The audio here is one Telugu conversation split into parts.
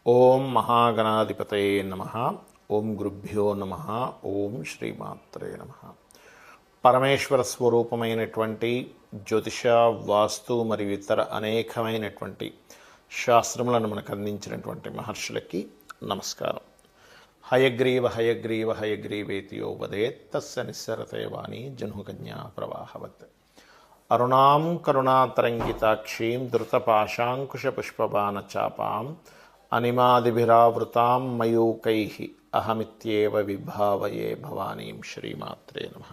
ఓం మహాగణాధిపతయే నమః. ఓం గురుభ్యో నమః. ఓం శ్రీమాత్రే నమః. పరమేశ్వర స్వరూపమైనటువంటి జ్యోతిష, వాస్తు మరియు ఇతర అనేకమైనటువంటి శాస్త్రములను మనకు అందించినటువంటి మహర్షులకి నమస్కారం. హయగ్రీవ హయగ్రీవ హయగ్రీవేతియో వదేత్ తస్య నిస్సరతే వాణి జహ్నుకన్యా ప్రవాహవత్. అరుణాం కరుణాతరంగితాక్షీం ధృతపాశాంకుశపుష్పబాణచాపాం అనిమాదిభిరావృతాం మయూకైః అహమిత్యేవ విభావయే భవానీం. శ్రీమాత్రే నమః.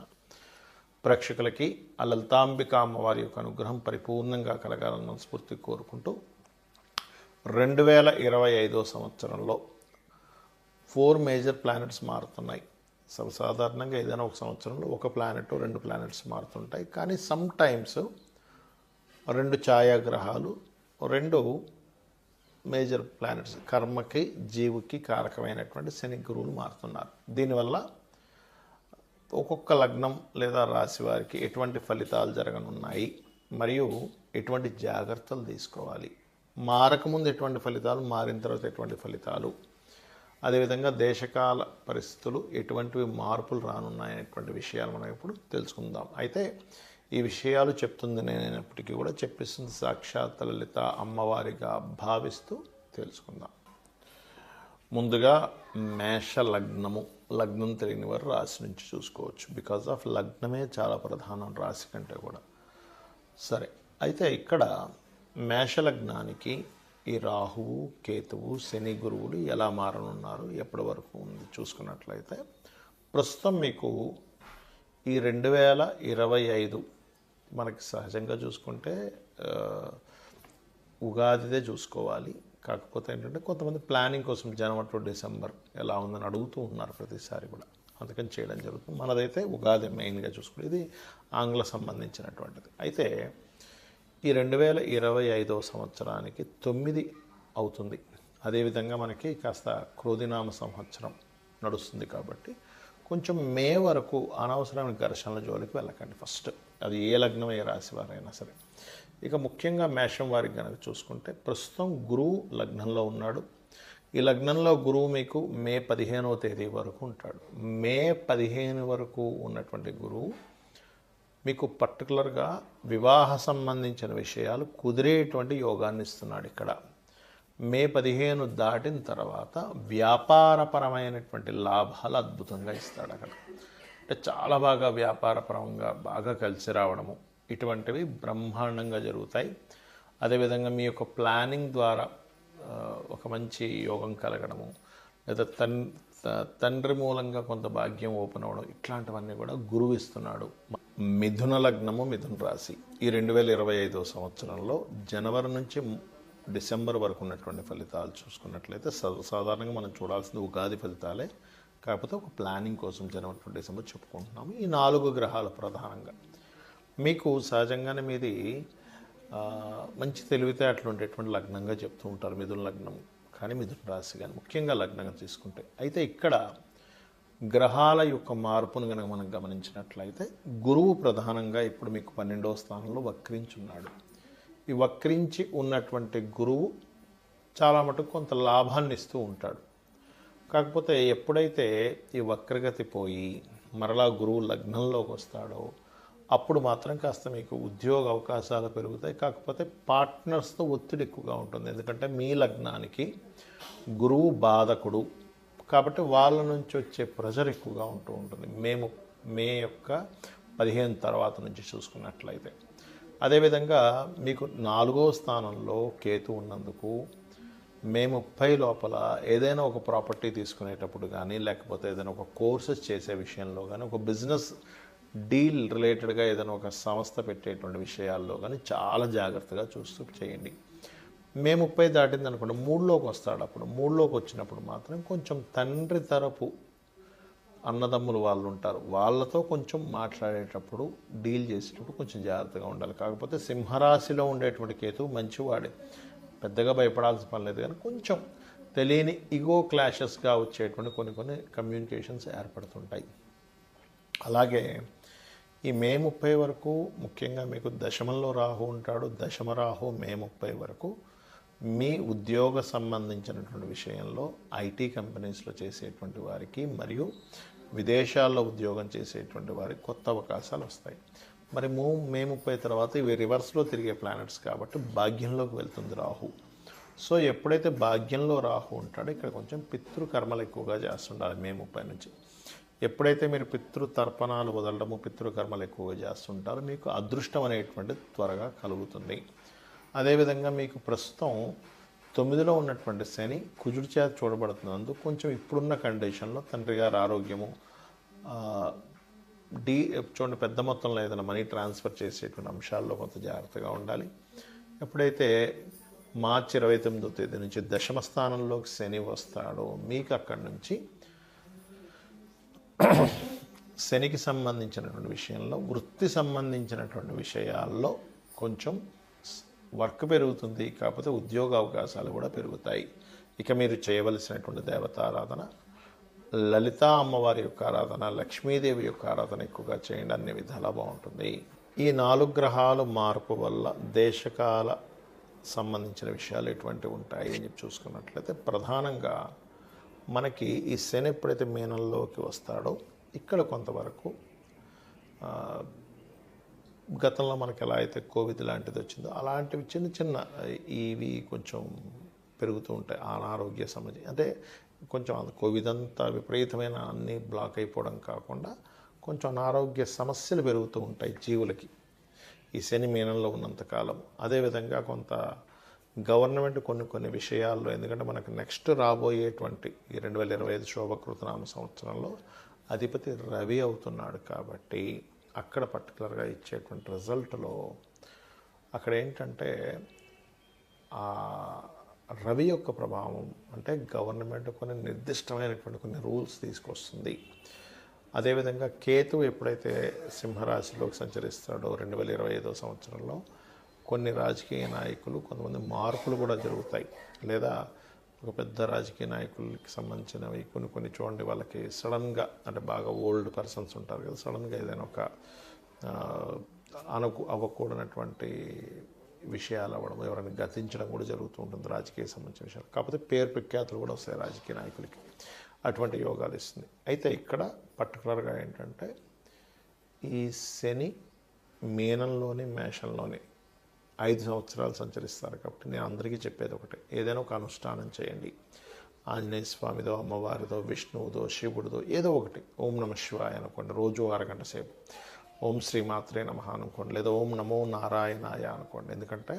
ప్రేక్షకులకి ఆ లలితాంబిక అమ్మవారి యొక్క అనుగ్రహం పరిపూర్ణంగా కలగాలన్న స్ఫూర్తి కోరుకుంటూ 2025 సంవత్సరంలో 4 మేజర్ ప్లానెట్స్ మారుతున్నాయి. సర్వసాధారణంగా ఏదైనా ఒక సంవత్సరంలో ఒక ప్లానెట్ 2 ప్లానెట్స్ మారుతుంటాయి. కానీ సమ్ టైమ్స్ 2 ఛాయాగ్రహాలు 2 మేజర్ ప్లానెట్స్ కర్మకి జీవుకి కారకమైనటువంటి శని గురువులు మారుతున్నారు. దీనివల్ల ఒక్కొక్క లగ్నం లేదా రాశి వారికి ఎటువంటి ఫలితాలు జరగనున్నాయి, మరియు ఎటువంటి జాగ్రత్తలు తీసుకోవాలి, మారకముందు ఎటువంటి ఫలితాలు, మారిన తర్వాత ఎటువంటి ఫలితాలు, అదేవిధంగా దేశకాల పరిస్థితులు ఎటువంటివి మార్పులు రానున్నాయనేటువంటి విషయాలు మనం ఇప్పుడు తెలుసుకుందాం. అయితే ఈ విషయాలు చెప్తుంది నేనైనప్పటికీ కూడా చెప్పిస్తుంది సాక్షాత్ లలిత అమ్మవారిగా భావిస్తూ తెలుసుకుందాం. ముందుగా మేష లగ్నము. లగ్నం తెలియని వారు రాశి నుంచి చూసుకోవచ్చు. బికాజ్ ఆఫ్ లగ్నమే చాలా ప్రధానం రాశి కంటే కూడా. సరే, అయితే ఇక్కడ మేష లగ్నానికి ఈ రాహువు, కేతువు, శని గురువులు ఎలా మారనున్నారు, ఎప్పటి వరకు ఉంది చూసుకున్నట్లయితే ప్రస్తుతం మీకు ఈ 2025 మనకి సహజంగా చూసుకుంటే ఉగాదిదే చూసుకోవాలి. కాకపోతే ఏంటంటే కొంతమంది ప్లానింగ్ కోసం జనవరి టు డిసెంబర్ ఎలా ఉందని అడుగుతూ ఉన్నారు ప్రతిసారి కూడా, అందుకని చేయడం జరుగుతుంది. మనదైతే ఉగాది మెయిన్గా చూసుకుంటే ఇది ఆంగ్ల సంబంధించినటువంటిది. అయితే ఈ 2025 సంవత్సరానికి 9 అవుతుంది. అదేవిధంగా మనకి కాస్త క్రోధినామ సంవత్సరం నడుస్తుంది కాబట్టి కొంచెం మే వరకు అనవసరమైన ఘర్షణల జోలికి వెళ్ళకండి. ఫస్ట్ అది ఏ లగ్నం ఏ రాశి వారైనా సరే. ఇక ముఖ్యంగా మేషం వారికి కనుక చూసుకుంటే ప్రస్తుతం గురువు లగ్నంలో ఉన్నాడు. ఈ లగ్నంలో గురువు మీకు మే 15వ తేదీ వరకు ఉంటాడు. మే 15 వరకు ఉన్నటువంటి గురువు మీకు పర్టికులర్గా వివాహ సంబంధించిన విషయాలు కుదిరేటువంటి యోగాన్ని ఇస్తున్నాడు. ఇక్కడ మే 15 దాటిన తర్వాత వ్యాపారపరమైనటువంటి లాభాలు అద్భుతంగా ఇస్తాడు. అక్కడ అంటే చాలా బాగా వ్యాపారపరంగా బాగా కలిసి రావడము ఇటువంటివి బ్రహ్మాండంగా జరుగుతాయి. అదేవిధంగా మీ యొక్క ప్లానింగ్ ద్వారా ఒక మంచి యోగం కలగడము, లేదా తండ్రి మూలంగా కొంత భాగ్యం ఓపెన్ అవ్వడం, ఇట్లాంటివన్నీ కూడా గురువు ఇస్తున్నాడు. మిథున లగ్నము, మిథున రాశి. ఈ 2025 సంవత్సరంలో జనవరి నుంచి డిసెంబర్ వరకు ఉన్నటువంటి ఫలితాలు చూసుకున్నట్లయితే సాధారణంగా మనం చూడాల్సింది ఉగాది ఫలితాలే. కాకపోతే ఒక ప్లానింగ్ కోసం జనవరి టు డిసెంబర్ చెప్పుకుంటున్నాము. ఈ 4 గ్రహాలు ప్రధానంగా మీకు సహజంగానే మీది మంచి తెలివితేటలు ఉండేటువంటి లగ్నంగా చెప్తూ ఉంటారు మిథున లగ్నం కానీ మిథున రాశి కానీ ముఖ్యంగా లగ్నంగా తీసుకుంటే. అయితే ఇక్కడ గ్రహాల యొక్క మార్పును కనుక మనం గమనించినట్లయితే గురువు ప్రధానంగా ఇప్పుడు మీకు 12వ స్థానంలో వక్రించున్నాడు. ఈ వక్రించి ఉన్నటువంటి గురువు చాలా మటుకు కొంత లాభాన్ని ఇస్తూ ఉంటాడు. కాకపోతే ఎప్పుడైతే ఈ వక్రగతి పోయి మరలా గురువు లగ్నంలోకి వస్తాడో అప్పుడు మాత్రం కాస్త మీకు ఉద్యోగ అవకాశాలు పెరుగుతాయి. కాకపోతే పార్ట్నర్స్తో ఒత్తిడి ఎక్కువగా ఉంటుంది. ఎందుకంటే మీ లగ్నానికి గురువు బాధకుడు కాబట్టి వాళ్ళ నుంచి వచ్చే ప్రెషర్ ఎక్కువగా ఉంటూ ఉంటుంది. మే యొక్క 15 తర్వాత నుంచి చూసుకున్నట్లయితే. అదేవిధంగా మీకు 4వ స్థానంలో కేతు ఉన్నందుకు మే 30 లోపల ఏదైనా ఒక ప్రాపర్టీ తీసుకునేటప్పుడు కానీ, లేకపోతే ఏదైనా ఒక కోర్సెస్ చేసే విషయంలో కానీ, ఒక బిజినెస్ డీల్ రిలేటెడ్గా ఏదైనా ఒక సంస్థ పెట్టేటువంటి విషయాల్లో కానీ చాలా జాగ్రత్తగా చూస్తూ చేయండి. మే 30 దాటింది అనుకోండి, 3లోకి వస్తాడు. అప్పుడు 3లోకి వచ్చినప్పుడు మాత్రం కొంచెం తండ్రి తరపు అన్నదమ్ములు వాళ్ళు ఉంటారు, వాళ్ళతో కొంచెం మాట్లాడేటప్పుడు డీల్ చేసేటప్పుడు కొంచెం జాగ్రత్తగా ఉండాలి. కాకపోతే సింహరాశిలో ఉండేటువంటి కేతువు మంచివాడే, పెద్దగా భయపడాల్సిన పని లేదు. కానీ కొంచెం తెలియని ఈగో క్లాషెస్గా వచ్చేటువంటి కొన్ని కమ్యూనికేషన్స్ ఏర్పడుతుంటాయి. అలాగే ఈ మే 30 వరకు ముఖ్యంగా మీకు దశమంలో రాహు ఉంటాడు. దశమ రాహు మే 30 వరకు మీ ఉద్యోగ సంబంధించినటువంటి విషయంలో ఐటీ కంపెనీస్లో చేసేటువంటి వారికి మరియు విదేశాల్లో ఉద్యోగం చేసేటువంటి వారికి కొత్త అవకాశాలు వస్తాయి. మరి మే 30 తర్వాత ఇవి రివర్స్లో తిరిగే ప్లానెట్స్ కాబట్టి భాగ్యంలోకి వెళ్తుంది రాహు. సో ఎప్పుడైతే భాగ్యంలో రాహు ఉంటాడో ఇక్కడ కొంచెం పితృకర్మలు ఎక్కువగా చేస్తుండాలి మే 30 నుంచి. ఎప్పుడైతే మీరు పితృతర్పణాలు వదలడము పితృకర్మలు ఎక్కువగా చేస్తుంటారో మీకు అదృష్టం అనేటువంటిది త్వరగా కలుగుతుంది. అదేవిధంగా మీకు ప్రస్తుతం 9లో ఉన్నటువంటి శని కుజుడి చేత చూడబడుతున్నందుకు కొంచెం ఇప్పుడున్న కండిషన్లో తండ్రి గారి ఆరోగ్యము చూడండి పెద్ద మొత్తంలో ఏదైనా మనీ ట్రాన్స్ఫర్ చేసేటువంటి అంశాల్లో కొంత జాగ్రత్తగా ఉండాలి. ఎప్పుడైతే మార్చి 29వ తేదీ నుంచి దశమ స్థానంలోకి శని వస్తాడో మీకు అక్కడి నుంచి శనికి సంబంధించినటువంటి విషయంలో వృత్తి సంబంధించినటువంటి విషయాల్లో కొంచెం వర్క్ పెరుగుతుంది. కాకపోతే ఉద్యోగ అవకాశాలు కూడా పెరుగుతాయి. ఇక మీరు చేయవలసినటువంటి దేవతారాధన లలితా అమ్మవారి యొక్క ఆరాధన, లక్ష్మీదేవి యొక్క ఆరాధన ఎక్కువగా చేయండి. అన్ని విధాలా బాగుంటుంది. ఈ 4 గ్రహాలు మార్పు వల్ల దేశకాల సంబంధించిన విషయాలు ఎటువంటివి ఉంటాయి అని చెప్పి చూసుకున్నట్లయితే ప్రధానంగా మనకి ఈ శని ఎప్పుడైతే మీనంలోకి వస్తాడో ఇక్కడ కొంతవరకు గతంలో మనకి ఎలా అయితే కోవిడ్ లాంటిది వచ్చిందో అలాంటివి చిన్న చిన్న ఇవి కొంచెం పెరుగుతూ ఉంటాయి. అనారోగ్య సమస్య అంటే కొంచెం కోవిడ్ అంతా విపరీతమైన అన్నీ బ్లాక్ అయిపోవడం కాకుండా కొంచెం అనారోగ్య సమస్యలు పెరుగుతూ ఉంటాయి జీవులకి ఈ శని మీనంలో ఉన్నంతకాలం. అదేవిధంగా కొంత గవర్నమెంట్ కొన్ని విషయాల్లో, ఎందుకంటే మనకు నెక్స్ట్ రాబోయేటువంటి ఈ 2025 శోభకృతనామ సంవత్సరంలో అధిపతి రవి అవుతున్నాడు కాబట్టి అక్కడ పర్టికులర్గా ఇచ్చేటువంటి రిజల్ట్లో అక్కడ ఏంటంటే రవి యొక్క ప్రభావం అంటే గవర్నమెంట్ కొన్ని నిర్దిష్టమైనటువంటి కొన్ని రూల్స్ తీసుకొస్తుంది. అదేవిధంగా కేతువు ఎప్పుడైతే సింహరాశిలోకి సంచరిస్తాడో 2025 సంవత్సరంలో కొన్ని రాజకీయ నాయకులు కొంతమంది మార్పులు కూడా జరుగుతాయి. లేదా ఒక పెద్ద రాజకీయ నాయకులకి సంబంధించినవి కొన్ని చూడండి వాళ్ళకి సడన్గా అంటే బాగా ఓల్డ్ పర్సన్స్ ఉంటారు కదా, సడన్గా ఏదైనా ఒక అవ్వకూడనటువంటి విషయాలు అవ్వడం, ఎవరైనా గతించడం కూడా జరుగుతూ ఉంటుంది రాజకీయ సంబంధించిన విషయాలు. కాకపోతే పేరు ప్రఖ్యాతులు కూడా వస్తాయి రాజకీయ నాయకులకి, అటువంటి యోగాలు ఇస్తుంది. అయితే ఇక్కడ పర్టికులర్గా ఏంటంటే ఈ శని మీనంలోని మేషంలోని 5 సంవత్సరాలు సంచరిస్తారు కాబట్టి నేను అందరికీ చెప్పేది ఒకటే, ఏదైనా ఒక అనుష్ఠానం చేయండి. ఆంజనేయ స్వామిదో, అమ్మవారిదో, విష్ణువుదో, శివుడిదో ఏదో ఒకటి, ఓం నమ శివాయ అనుకోండి రోజు 1 గంట సేపు, ఓం శ్రీమాత్రే నమః అనుకోండి, లేదా ఓం నమో నారాయణాయ అనుకోండి. ఎందుకంటే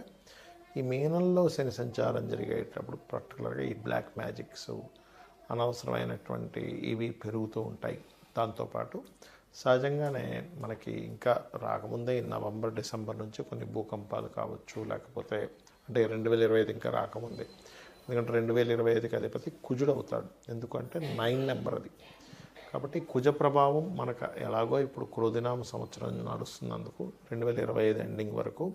ఈ మీనంలో శని సంచారం జరిగేటప్పుడు పర్టికులర్గా ఈ బ్లాక్ మ్యాజిక్స్ అనవసరమైనటువంటి ఇవి పెరుగుతూ ఉంటాయి. దాంతోపాటు సహజంగానే మనకి ఇంకా రాకముందే నవంబర్ డిసెంబర్ నుంచి కొన్ని భూకంపాలు కావచ్చు, లేకపోతే అంటే 2025 ఇంకా రాకముందే, ఎందుకంటే 2025కి అధిపతి కుజుడు అవుతాడు. ఎందుకంటే 9 నెంబర్ అది. కాబట్టి కుజ ప్రభావం మనకు ఎలాగో ఇప్పుడు క్రోధినామ సంవత్సరం నడుస్తున్నందుకు 2025 ఎండింగ్ వరకు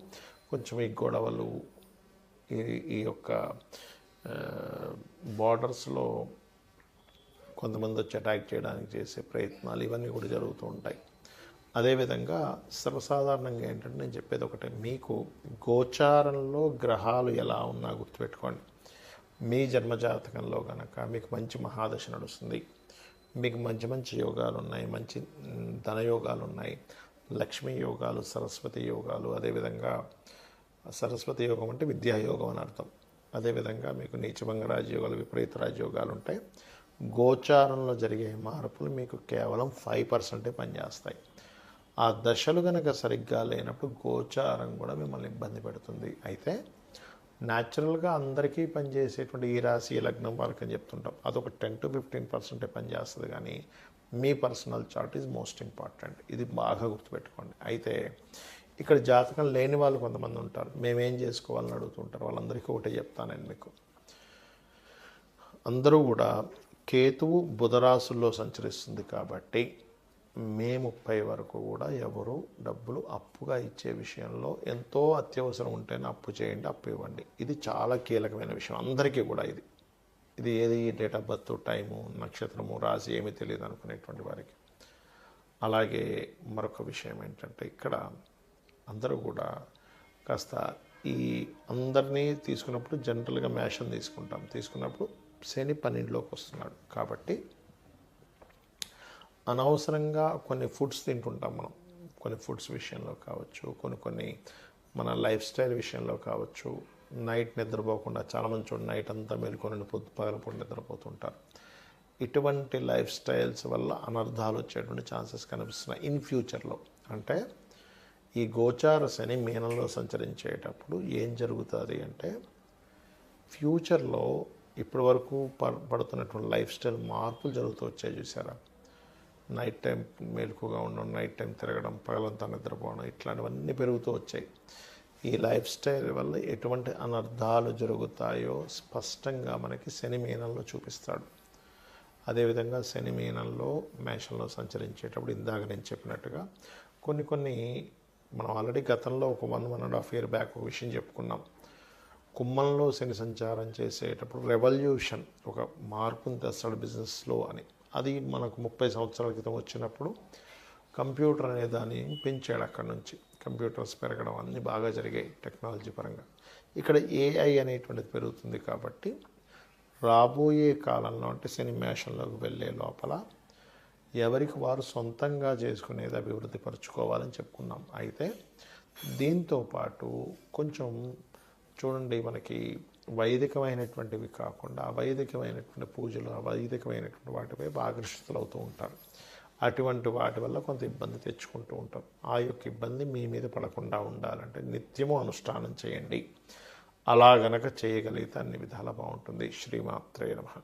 కొంచెం ఈ గొడవలు ఈ యొక్క బార్డర్స్లో కొంతమంది వచ్చి అటాక్ చేయడానికి చేసే ప్రయత్నాలు ఇవన్నీ కూడా జరుగుతూ ఉంటాయి. అదేవిధంగా సర్వసాధారణంగా ఏంటంటే నేను చెప్పేది ఒకటే, మీకు గోచారంలో గ్రహాలు ఎలా ఉన్నా గుర్తుపెట్టుకోండి. మీ జన్మజాతకంలో కనుక మీకు మంచి మహాదశ నడుస్తుంది, మీకు మంచి యోగాలు ఉన్నాయి, మంచి ధనయోగాలు ఉన్నాయి, లక్ష్మీ యోగాలు, సరస్వతి యోగాలు. అదేవిధంగా సరస్వతి యోగం అంటే విద్యాయోగం అని అర్థం. అదేవిధంగా మీకు నీచభంగ రాజయోగాలు, విపరీత రాజయోగాలు ఉంటాయి. గోచారంలో జరిగే మార్పులు మీకు కేవలం 5% పనిచేస్తాయి. ఆ దశలు కనుక సరిగ్గా లేనప్పుడు గోచారం కూడా మిమ్మల్ని ఇబ్బంది పెడుతుంది. అయితే న్యాచురల్గా అందరికీ పనిచేసేటువంటి ఈ రాశి ఈ లగ్నం వాళ్ళకి అని చెప్తుంటాం, అదొక 10 to 15% పనిచేస్తుంది. కానీ మీ personal chart is most important. ఇది బాగా గుర్తుపెట్టుకోండి. అయితే ఇక్కడ జాతకం లేని వాళ్ళు కొంతమంది ఉంటారు, మేమేం చేసుకోవాలని అడుగుతుంటారు. వాళ్ళందరికీ ఒకటే చెప్తాను నేను మీకు, అందరూ కూడా కేతువు బుధరాశుల్లో సంచరిస్తుంది కాబట్టి మే 30 వరకు కూడా ఎవరు డబ్బులు అప్పుగా ఇచ్చే విషయంలో ఎంతో అత్యవసరం ఉంటేనే అప్పు చేయండి, అప్పు ఇవ్వండి. ఇది చాలా కీలకమైన విషయం అందరికీ కూడా. ఇది ఏది డేట్ ఆఫ్ బర్త్, టైము, నక్షత్రము, రాశి ఏమీ తెలియదు అనుకునేటువంటి వారికి. అలాగే మరొక విషయం ఏంటంటే ఇక్కడ అందరూ కూడా కాస్త ఈ అందరినీ తీసుకున్నప్పుడు జనరల్గా మేషం తీసుకున్నప్పుడు శని 12లోకి వస్తున్నాడు కాబట్టి అనవసరంగా కొన్ని ఫుడ్స్ తింటుంటాం మనం. కొన్ని ఫుడ్స్ విషయంలో కావచ్చు, కొన్ని మన లైఫ్ స్టైల్ విషయంలో కావచ్చు. నైట్ నిద్రపోకుండా చాలామంది చూడండి నైట్ అంతా మేలుకొని పగలపూట నిద్రపోతుంటారు. ఇటువంటి లైఫ్ స్టైల్స్ వల్ల అనర్థాలు వచ్చేటువంటి ఛాన్సెస్ కనిపిస్తున్నాయి ఇన్ ఫ్యూచర్లో. అంటే ఈ గోచార శని మీనంలో సంచరించేటప్పుడు ఏం జరుగుతుంది అంటే ఫ్యూచర్లో ఇప్పటి వరకు పడుతున్నటువంటి లైఫ్ స్టైల్ మార్పులు జరుగుతూ వచ్చాయి చూసారా. నైట్ టైం మేలుకుగా ఉండడం, నైట్ టైం తిరగడం, పగలంతా నిద్రపోవడం, ఇట్లాంటివన్నీ పెరుగుతూ వచ్చాయి. ఈ లైఫ్ స్టైల్ వల్ల ఎటువంటి అనర్థాలు జరుగుతాయో స్పష్టంగా మనకి శని మీనంలో చూపిస్తాడు. అదేవిధంగా శని మీనంలో మేషంలో సంచరించేటప్పుడు ఇందాక నేను చెప్పినట్టుగా కొన్ని మనం ఆల్రెడీ గతంలో ఒక 1.5 year బ్యాక్ ఒక విషయం చెప్పుకున్నాం. కుంభంలో శని సంచారం చేసేటప్పుడు రెవల్యూషన్, ఒక మార్పుని తెస్తాడు బిజినెస్లో అని. అది మనకు 30 సంవత్సరాల క్రితం వచ్చినప్పుడు కంప్యూటర్ అనే దాన్ని పెంచాడు. అక్కడి నుంచి కంప్యూటర్స్ పెరగడం అన్నీ బాగా జరిగాయి టెక్నాలజీ పరంగా. ఇక్కడ ఏఐ అనేటువంటిది పెరుగుతుంది కాబట్టి రాబోయే కాలంలో అంటే శని మేషంలోకి వెళ్ళే లోపల ఎవరికి వారు సొంతంగా చేసుకునేది అభివృద్ధి పరుచుకోవాలని చెప్పుకున్నాం. అయితే దీంతోపాటు కొంచెం చూడండి, మనకి వైదికమైనటువంటివి కాకుండా అవైదికమైనటువంటి పూజలు, అవైదికమైనటువంటి వాటిపై ఆకర్షితులు అవుతూ ఉంటారు. అటువంటి వాటి వల్ల కొంత ఇబ్బంది తెచ్చుకుంటూ ఉంటారు. ఆ యొక్క ఇబ్బంది మీ మీద పడకుండా ఉండాలంటే నిత్యము అనుష్ఠానం చేయండి. అలా గనక చేయగలిగితే అన్ని విధాలా బాగుంటుంది. శ్రీమాత్రే నమః.